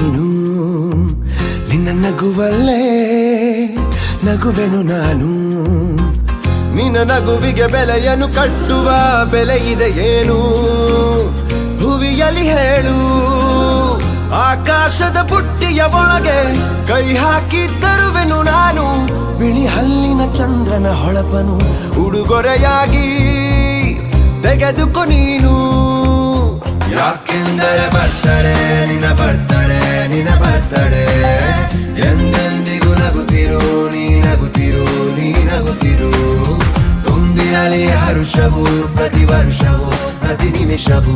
ನೀನು ನಿನ್ನ ನಗುವಲ್ಲೇ ನಗುವೆನು ನಾನು ನಿನ್ನ ನಗುವಿಗೆ ಬೆಲೆಯನ್ನು ಕಟ್ಟುವ ಬೆಲೆ ಇದೆ ಏನು ಹುವಿಯಲ್ಲಿ ಹೇಳು ಆಕಾಶದ ಬುಟ್ಟಿಯ ಒಳಗೆ ಕೈ ಹಾಕಿ ತರುವೆನು ನಾನು ಬಿಳಿ ಹಲ್ಲಿನ ಚಂದ್ರನ ಹೊಳಪನು ಉಡುಗೊರೆಯಾಗಿ ತೆಗೆದುಕೊ ನೀನು ಯಾಕೆಂದರೆ ಬರ್ತಡೆ ನಿನ್ನ ಬರ್ತಡೆ ನಿನ್ನ ಬರ್ತಡೆ ಎಂದೆಂದಿಗೂ ನಗುತ್ತಿರು ನೀ ನಗುತ್ತಿರು ನೀ ನಗುತ್ತಿರು ತುಂಬಿರಲಿ ಹರುಷವು ಪ್ರತಿ ವರ್ಷವೂ ಪ್ರತಿ ನಿಮಿಷವೂ